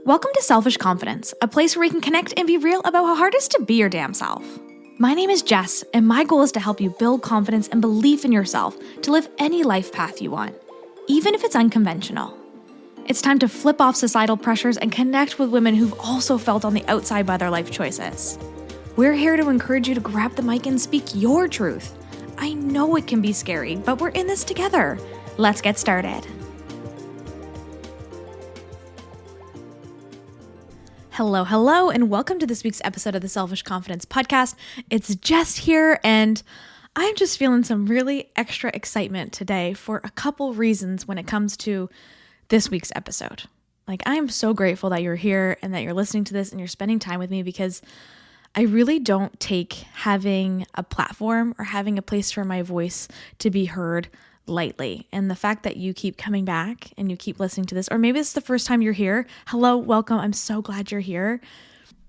Welcome to Selfish Confidence, a place where we can connect and be real about how hard it is to be your damn self. My name is Jess, and my goal is to help you build confidence and belief in yourself to live any life path you want, even if it's unconventional. It's time to flip off societal pressures and connect with women who've also felt on the outside by their life choices. We're here to encourage you to grab the mic and speak your truth. I know it can be scary, but we're in this together. Let's get started. Hello, and welcome to this week's episode of the Selfish Confidence Podcast. It's Jess here, and I'm just feeling some really extra excitement today for a couple reasons when it comes to this week's episode. I am so grateful that you're here and that you're listening to this and you're spending time with me, because I really don't take having a platform or having a place for my voice to be heard lightly. And the fact that you keep coming back and you keep listening to this, or maybe it's the first time you're here. Hello, welcome. I'm so glad you're here.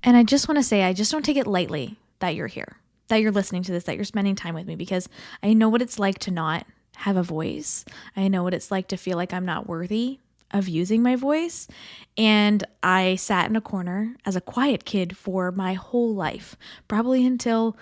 And I just want to say, I just don't take it lightly that you're here, that you're listening to this, that you're spending time with me, because I know what it's like to not have a voice. I know what it's like to feel like I'm not worthy of using my voice. And I sat in a corner as a quiet kid for my whole life, probably until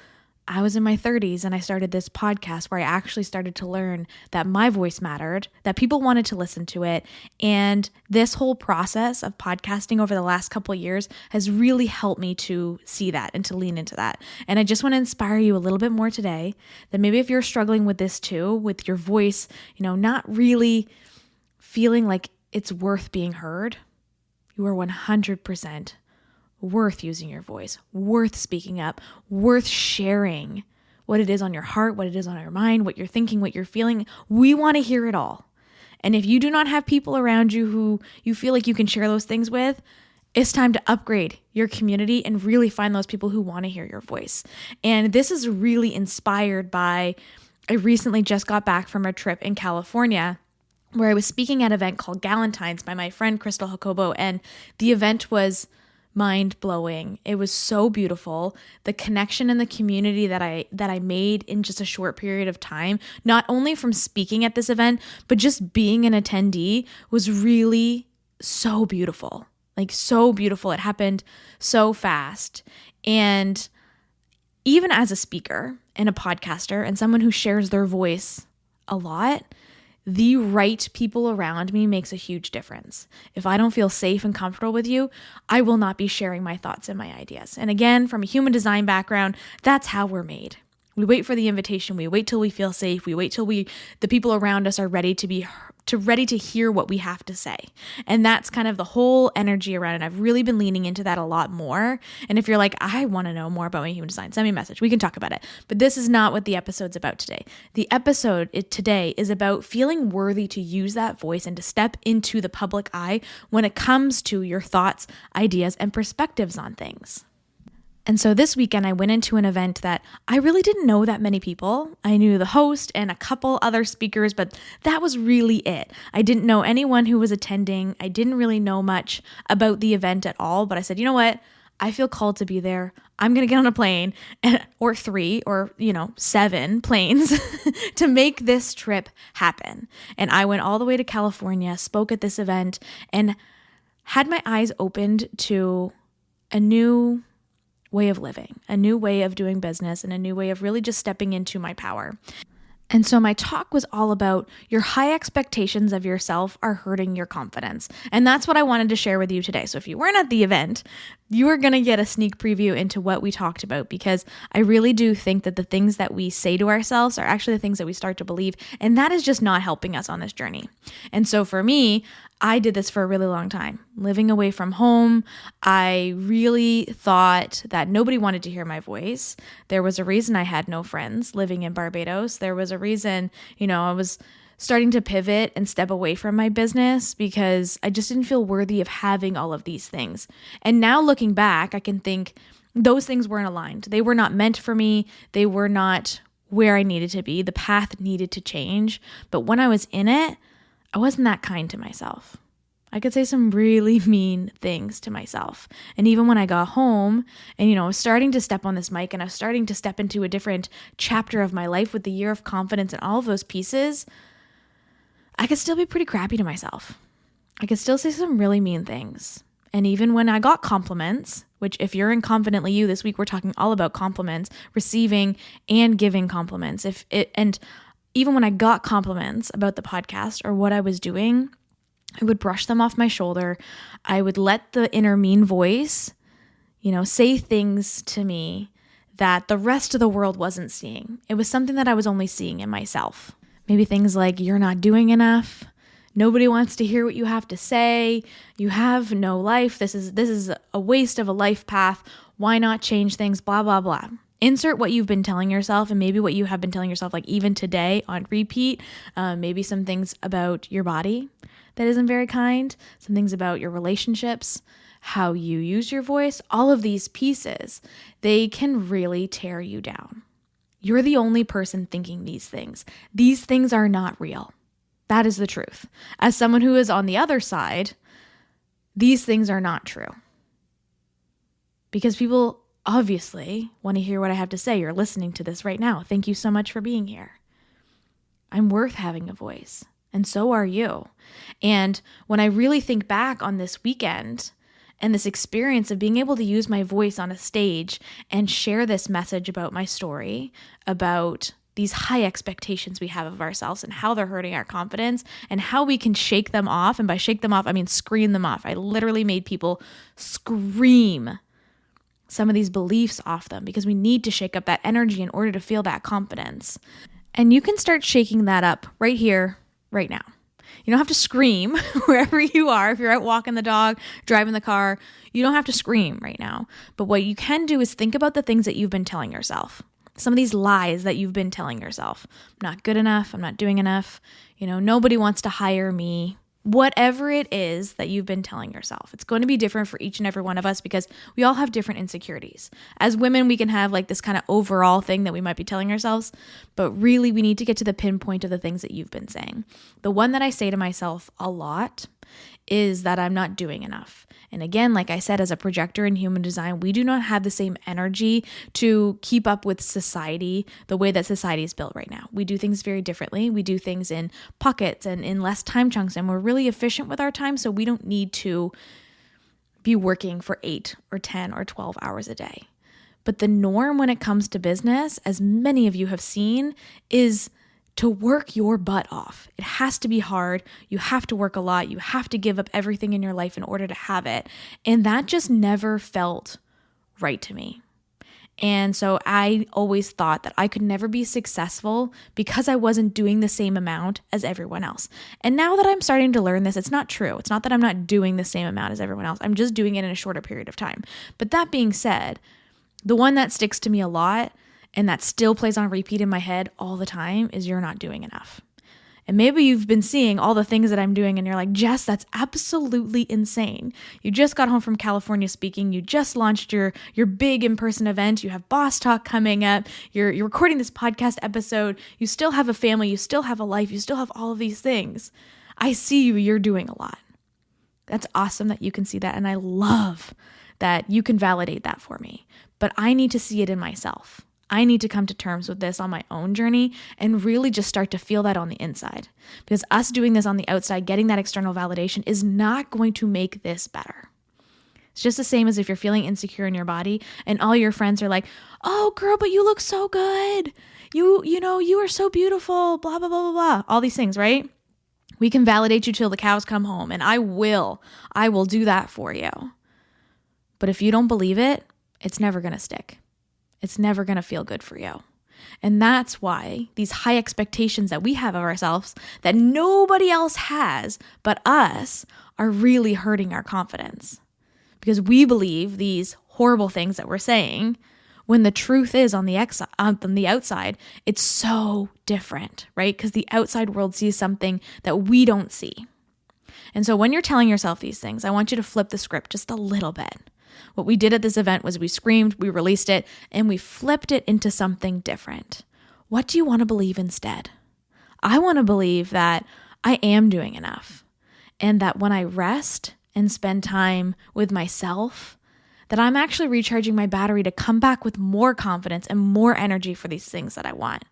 I was in my 30s and I started this podcast where I actually started to learn that my voice mattered, that people wanted to listen to it. And this whole process of podcasting over the last couple of years has really helped me to see that and to lean into that. And I just want to inspire you a little bit more today, that maybe if you're struggling with this too, with your voice, not really feeling like it's worth being heard, you are 100% worth using your voice, worth speaking up, worth sharing what it is on your heart, what it is on your mind, what you're thinking, what you're feeling. We want to hear it all. And if you do not have people around you who you feel like you can share those things with, it's time to upgrade your community and really find those people who want to hear your voice. And this is really inspired by, I recently just got back from a trip in California where I was speaking at an event called Galentines by my friend Crystal Jacobo, and the event was mind-blowing. It was so beautiful. The connection and the community that I made in just a short period of time, not only from speaking at this event, but just being an attendee, was really so beautiful. So beautiful. It happened so fast. And even as a speaker and a podcaster and someone who shares their voice a lot, the right people around me makes a huge difference. If I don't feel safe and comfortable with you, I will not be sharing my thoughts and my ideas. And again, from a human design background, that's how we're made. We wait for the invitation. We wait till we feel safe. We wait till the people around us are ready to hear what we have to say. And that's kind of the whole energy around it. I've really been leaning into that a lot more. And if you're like, I want to know more about my human design, send me a message. We can talk about it. But this is not what the episode's about today. The episode today is about feeling worthy to use that voice and to step into the public eye when it comes to your thoughts, ideas, and perspectives on things. And so this weekend I went into an event that I really didn't know that many people. I knew the host and a couple other speakers, but that was really it. I didn't know anyone who was attending. I didn't really know much about the event at all, but I said, you know what? I feel called to be there. I'm going to get on a plane or 3 or 7 planes to make this trip happen. And I went all the way to California, spoke at this event, and had my eyes opened to a new way of living, a new way of doing business, and a new way of really just stepping into my power. And so my talk was all about your high expectations of yourself are hurting your confidence. And that's what I wanted to share with you today. So if you weren't at the event, you are going to get a sneak preview into what we talked about, because I really do think that the things that we say to ourselves are actually the things that we start to believe. And that is just not helping us on this journey. And so for me, I did this for a really long time. Living away from home, I really thought that nobody wanted to hear my voice. There was a reason I had no friends living in Barbados. There was a reason, I was starting to pivot and step away from my business because I just didn't feel worthy of having all of these things. And now looking back, I can think those things weren't aligned. They were not meant for me. They were not where I needed to be. The path needed to change. But when I was in it, I wasn't that kind to myself. I could say some really mean things to myself. And even when I got home and, I was starting to step on this mic and I was starting to step into a different chapter of my life with the year of confidence and all of those pieces, I could still be pretty crappy to myself. I could still say some really mean things. And even when I got compliments, which if you're in Confidently You this week, we're talking all about compliments, receiving and giving compliments. And even when I got compliments about the podcast or what I was doing, I would brush them off my shoulder. I would let the inner mean voice, say things to me that the rest of the world wasn't seeing. It was something that I was only seeing in myself. Maybe things like, you're not doing enough. Nobody wants to hear what you have to say. You have no life. This is a waste of a life path. Why not change things? Blah, blah, blah. Insert what you've been telling yourself and maybe what you have been telling yourself, like even today on repeat. Maybe some things about your body that isn't very kind. Some things about your relationships, how you use your voice. All of these pieces, they can really tear you down. You're the only person thinking these things. These things are not real. That is the truth. As someone who is on the other side, these things are not true. Because people obviously want to hear what I have to say. You're listening to this right now. Thank you so much for being here. I'm worth having a voice, and so are you. And when I really think back on this weekend and this experience of being able to use my voice on a stage and share this message about my story, about these high expectations we have of ourselves and how they're hurting our confidence and how we can shake them off. And by shake them off, I mean scream them off. I literally made people scream some of these beliefs off them because we need to shake up that energy in order to feel that confidence. And you can start shaking that up right here, right now. You don't have to scream wherever you are. If you're out walking the dog, driving the car, you don't have to scream right now. But what you can do is think about the things that you've been telling yourself. Some of these lies that you've been telling yourself. I'm not good enough. I'm not doing enough. Nobody wants to hire me. Whatever it is that you've been telling yourself, it's going to be different for each and every one of us because we all have different insecurities. As women, we can have like this kind of overall thing that we might be telling ourselves, but really we need to get to the pinpoint of the things that you've been saying. The one that I say to myself a lot is that I'm not doing enough. And again, like I said, as a projector in human design, we do not have the same energy to keep up with society the way that society is built right now. We do things very differently. We do things in pockets and in less time chunks, and we're really efficient with our time, so we don't need to be working for 8 or 10 or 12 hours a day. But the norm when it comes to business, as many of you have seen, is to work your butt off. It has to be hard. You have to work a lot. You have to give up everything in your life in order to have it. And that just never felt right to me. And so I always thought that I could never be successful because I wasn't doing the same amount as everyone else. And now that I'm starting to learn this, it's not true. It's not that I'm not doing the same amount as everyone else. I'm just doing it in a shorter period of time. But that being said, the one that sticks to me a lot and that still plays on repeat in my head all the time is you're not doing enough. And maybe you've been seeing all the things that I'm doing and you're like, Jess, that's absolutely insane. You just got home from California speaking. You just launched your big in-person event. You have Boss Talk coming up. You're recording this podcast episode. You still have a family. You still have a life. You still have all of these things. I see you. You're doing a lot. That's awesome that you can see that. And I love that you can validate that for me. But I need to see it in myself. I need to come to terms with this on my own journey and really just start to feel that on the inside. Because us doing this on the outside, getting that external validation is not going to make this better. It's just the same as if you're feeling insecure in your body and all your friends are like, oh girl, but you look so good. You are so beautiful, blah, blah, blah, blah, blah. All these things, right? We can validate you till the cows come home, and I will do that for you. But if you don't believe it, it's never going to stick. It's never going to feel good for you. And that's why these high expectations that we have of ourselves that nobody else has but us are really hurting our confidence. Because we believe these horrible things that we're saying when the truth is on the outside, it's so different, right? Because the outside world sees something that we don't see. And so when you're telling yourself these things, I want you to flip the script just a little bit. What we did at this event was we screamed, we released it, and we flipped it into something different. What do you want to believe instead? I want to believe that I am doing enough, and that when I rest and spend time with myself, that I'm actually recharging my battery to come back with more confidence and more energy for these things that I want.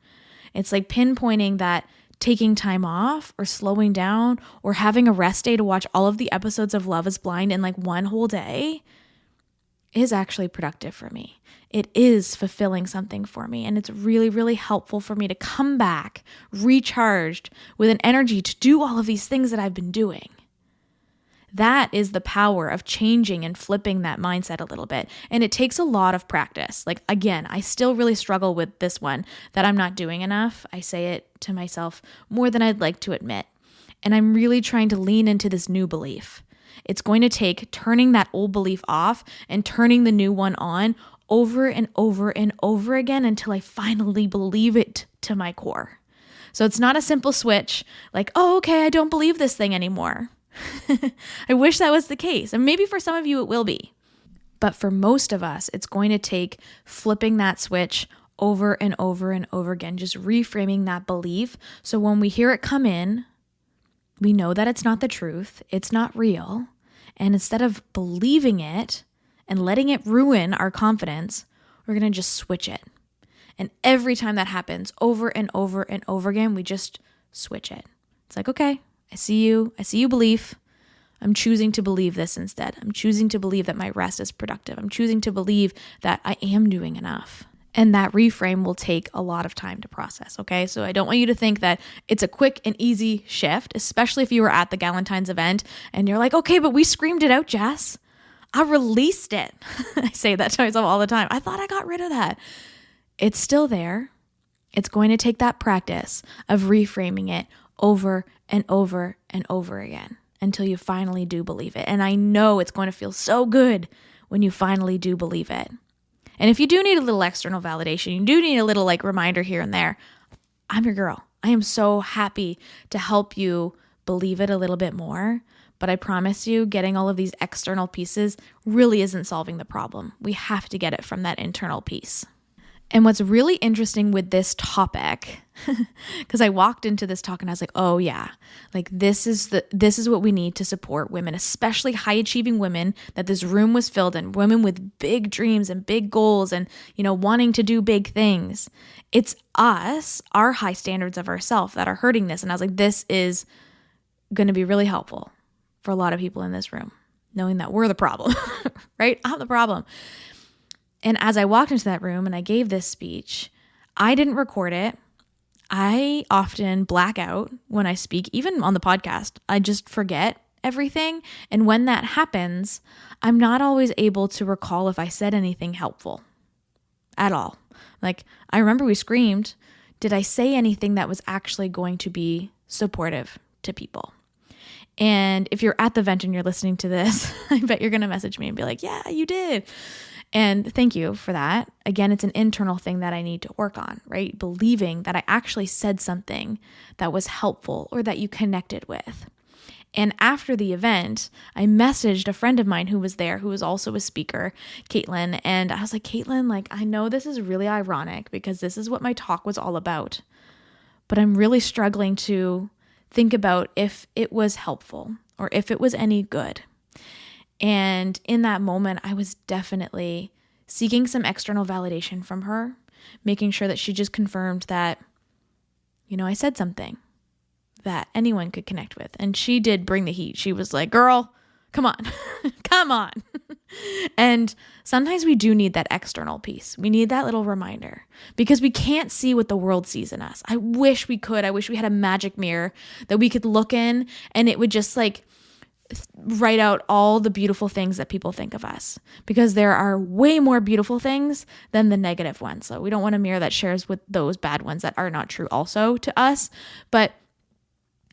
It's like pinpointing that taking time off or slowing down or having a rest day to watch all of the episodes of Love is Blind in like one whole day is actually productive for me. It is fulfilling something for me. And it's really, really helpful for me to come back recharged with an energy to do all of these things that I've been doing. That is the power of changing and flipping that mindset a little bit. And it takes a lot of practice. Like, again, I still really struggle with this one, that I'm not doing enough. I say it to myself more than I'd like to admit. And I'm really trying to lean into this new belief. It's going to take turning that old belief off and turning the new one on over and over and over again until I finally believe it to my core. So it's not a simple switch like, oh, okay, I don't believe this thing anymore. I wish that was the case. And maybe for some of you it will be. But for most of us, it's going to take flipping that switch over and over and over again, just reframing that belief. So when we hear it come in, we know that it's not the truth, it's not real. And instead of believing it and letting it ruin our confidence, we're going to just switch it. And every time that happens over and over and over again, we just switch it. It's like, okay, I see you belief. I'm choosing to believe this instead. I'm choosing to believe that my rest is productive. I'm choosing to believe that I am doing enough. And that reframe will take a lot of time to process, okay? So I don't want you to think that it's a quick and easy shift, especially if you were at the Galentines event and you're like, okay, but we screamed it out, Jess. I released it. I say that to myself all the time. I thought I got rid of that. It's still there. It's going to take that practice of reframing it over and over and over again until you finally do believe it. And I know it's going to feel so good when you finally do believe it. And if you do need a little external validation, you do need a little like reminder here and there, I'm your girl. I am so happy to help you believe it a little bit more. But I promise you, getting all of these external pieces really isn't solving the problem. We have to get it from that internal piece. And what's really interesting with this topic, because I walked into this talk and I was like, oh yeah, like this is what we need to support women, especially high achieving women that this room was filled in, women with big dreams and big goals and, wanting to do big things. It's us, our high standards of ourselves that are hurting this. And I was like, this is going to be really helpful for a lot of people in this room, knowing that we're the problem, right? I'm the problem. And as I walked into that room and I gave this speech, I didn't record it. I often black out when I speak, even on the podcast. I just forget everything. And when that happens, I'm not always able to recall if I said anything helpful at all. Like, I remember we screamed. Did I say anything that was actually going to be supportive to people? And if you're at the event and you're listening to this, I bet you're going to message me and be like, yeah, you did. And thank you for that. Again, it's an internal thing that I need to work on, right? Believing that I actually said something that was helpful or that you connected with. And after the event, I messaged a friend of mine who was there, who was also a speaker, Caitlin. And I was like, Caitlin, like, I know this is really ironic because this is what my talk was all about, but I'm really struggling to think about if it was helpful or if it was any good. And in that moment, I was definitely seeking some external validation from her, making sure that she just confirmed that, I said something that anyone could connect with. And she did bring the heat. She was like, girl, come on, come on. And sometimes we do need that external piece. We need that little reminder because we can't see what the world sees in us. I wish we could. I wish we had a magic mirror that we could look in and it would just like write out all the beautiful things that people think of us, because there are way more beautiful things than the negative ones. So we don't want a mirror that shares with those bad ones that are not true also to us. But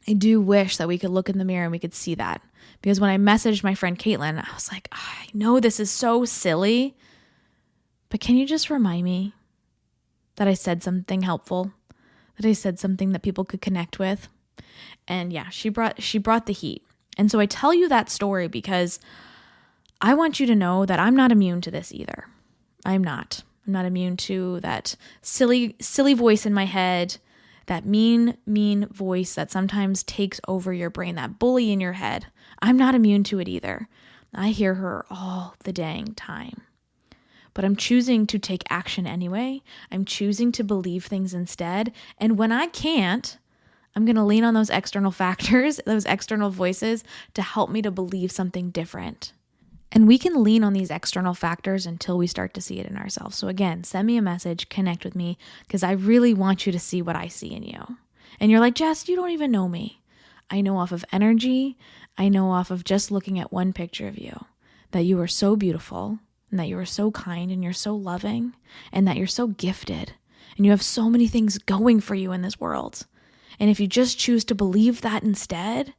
I do wish that we could look in the mirror and we could see that, because when I messaged my friend Caitlin, I was like, I know this is so silly, but can you just remind me that I said something helpful, that I said something that people could connect with? And yeah, she brought the heat. And so I tell you that story because I want you to know that I'm not immune to this either. I'm not immune to that silly voice in my head, that mean voice that sometimes takes over your brain, that bully in your head. I'm not immune to it either. I hear her all the dang time. But I'm choosing to take action anyway. I'm choosing to believe things instead. And when I can't, I'm going to lean on those external factors, those external voices to help me to believe something different. And we can lean on these external factors until we start to see it in ourselves. So again, send me a message, connect with me, because I really want you to see what I see in you. And you're like, Jess, you don't even know me. I know off of energy. I know off of just looking at one picture of you that you are so beautiful and that you are so kind and you're so loving and that you're so gifted and you have so many things going for you in this world. And if you just choose to believe that instead,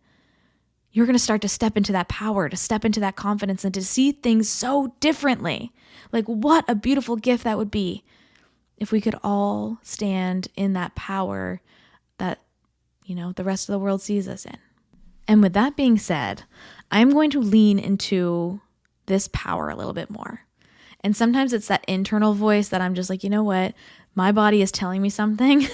you're going to start to step into that power, to step into that confidence and to see things so differently. Like what a beautiful gift that would be if we could all stand in that power that, the rest of the world sees us in. And with that being said, I'm going to lean into this power a little bit more. And sometimes it's that internal voice that I'm just like, you know what? My body is telling me something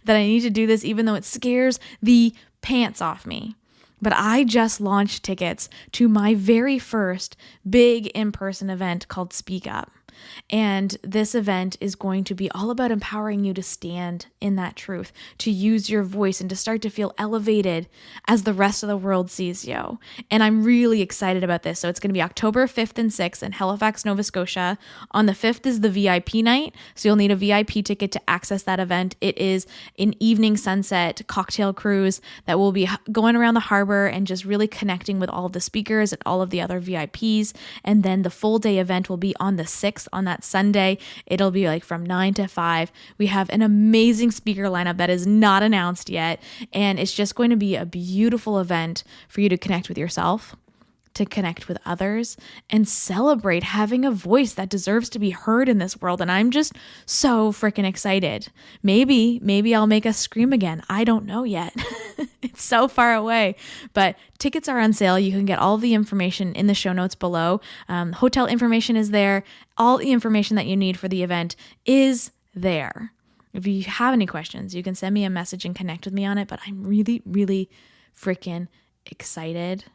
that I need to do this, even though it scares the pants off me. But I just launched tickets to my very first big in-person event called Speak Up. And this event is going to be all about empowering you to stand in that truth, to use your voice and to start to feel elevated as the rest of the world sees you. And I'm really excited about this. So it's going to be October 5th and 6th in Halifax, Nova Scotia. On the 5th is the VIP night. So you'll need a VIP ticket to access that event. It is an evening sunset cocktail cruise that will be going around the harbor and just really connecting with all of the speakers and all of the other VIPs. And then the full day event will be on the 6th. On that Sunday, it'll be like from 9 to 5. We have an amazing speaker lineup that is not announced yet. And it's just going to be a beautiful event for you to connect with yourself, to connect with others, and celebrate having a voice that deserves to be heard in this world. And I'm just so freaking excited. Maybe I'll make us scream again. I don't know yet. It's so far away, but tickets are on sale. You can get all the information in the show notes below. Hotel information is there. All the information that you need for the event is there. If you have any questions, you can send me a message and connect with me on it. But I'm really, really freaking excited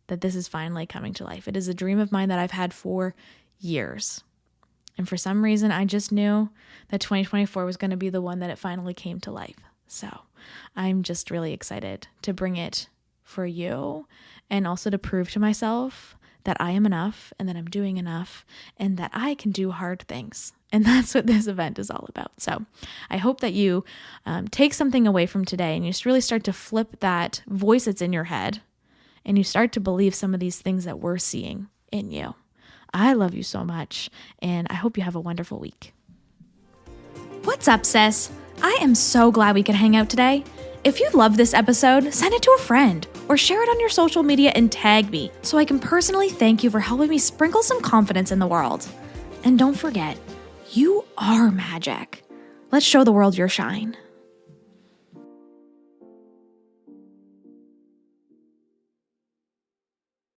that this is finally coming to life. It is a dream of mine that I've had for years. And for some reason, I just knew that 2024 was going to be the one that it finally came to life. So I'm just really excited to bring it for you and also to prove to myself that I am enough and that I'm doing enough and that I can do hard things. And that's what this event is all about. So I hope that you take something away from today and you just really start to flip that voice that's in your head and you start to believe some of these things that we're seeing in you. I love you so much, and I hope you have a wonderful week. What's up, sis? I am so glad we could hang out today. If you love this episode, send it to a friend or share it on your social media and tag me so I can personally thank you for helping me sprinkle some confidence in the world. And don't forget, you are magic. Let's show the world your shine.